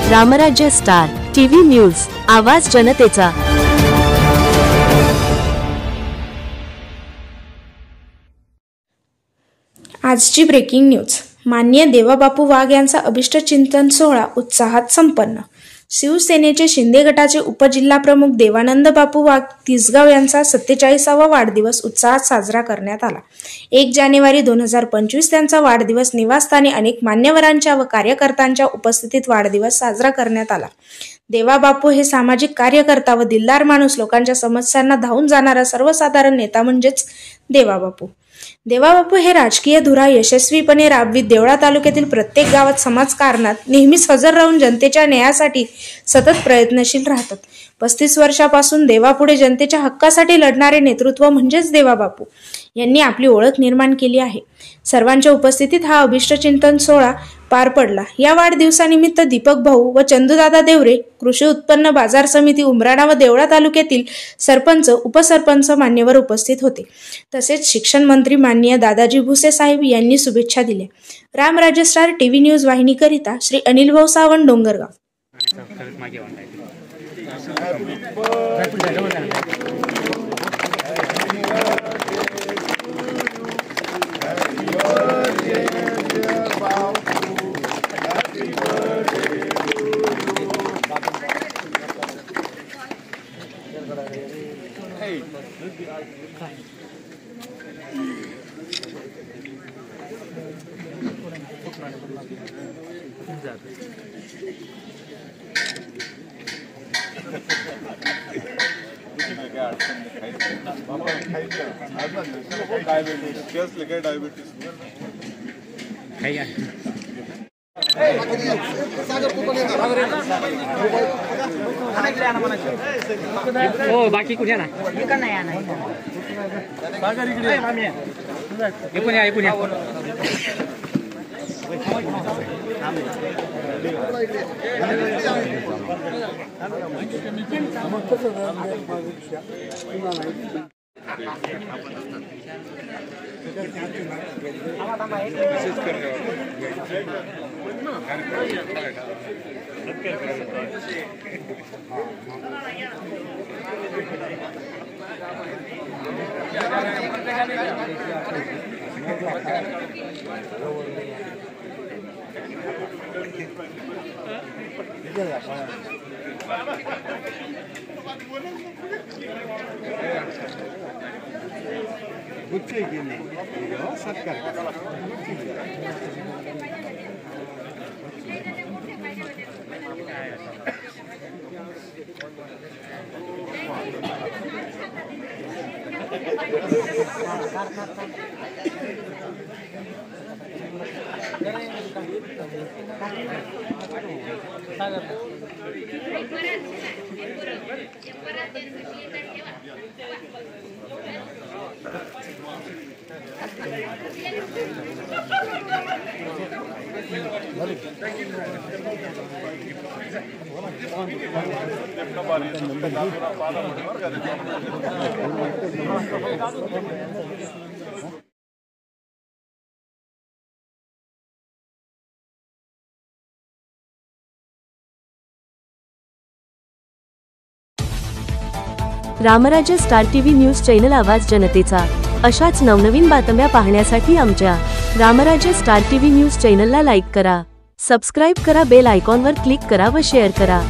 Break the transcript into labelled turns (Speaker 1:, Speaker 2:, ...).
Speaker 1: रामराज्य star TV news, आवाज जनतेचा।
Speaker 2: आजची ब्रेकिंग न्यूज। माननीय देवाबापू वाघ यांचा अभिष्ट चिंतन सोहळा उत्साहात संपन्न। शिवसेनेचे शिंदे गटाचे उपजिल्हाप्रमुख देवानंद बापू वाघ तिसगाव यांचा 47वा वाढदिवस उत्साहात साजरा करण्यात आला। 1 जानेवारी 2025 त्यांचा वाढदिवस निवासस्थानी अनेक मान्यवरांच्या व कार्यकर्त्यांच्या उपस्थितीत वाढदिवस साजरा करण्यात आला। देवाबापू हे सामाजिक कार्यकर्ता व दिलदार माणूस, लोकांच्या समस्यांना धावून जाणारा सर्वसाधारण नेता म्हणजेच देवाबापू। देवाबापू हे राजकीय धुरा यशस्वीपणे राबवित देवळा तालुक्यातील प्रत्येक गावात समाजकारणात नेहमीच हजर राहून जनतेच्या न्यायासाठी सतत प्रयत्नशील राहतात। 35 वर्षापासून देवापुढे जनतेच्या हक्कासाठी लढणारे नेतृत्व म्हणजेच देवाबापू यांनी आपली ओळख निर्माण केली आहे। सर्वांच्या उपस्थितीत हा अभिष्ट चिंतन सोहळा पार पडला। या वाढदिवसानिमित्त दीपक भाऊ व चंदूदादा देवरे, कृषी उत्पन्न बाजार समिती उमराणा व देवळा तालुक्यातील सरपंच, उपसरपंच मान्यवर उपस्थित होते। तसेच शिक्षण मंत्री माननीय दादाजी भुसे साहेब यांनी शुभेच्छा दिल्या। रामराज्य स्टार टीव्ही न्यूज वाहिनीकरिता श्री अनिल भाऊ सावंत, डोंगरगाव।
Speaker 3: हो बाकी कुठे ना
Speaker 1: Ramrajya star TV news channel, आवाज जनतेचा। अशाच नवनवीन बातम्या पाहण्यासाठी आमच्या रामराज्य स्टार टीव्ही न्यूज चॅनलला लाईक करा, सबस्क्राइब करा, बेल आयकॉनवर क्लिक करा व शेअर करा।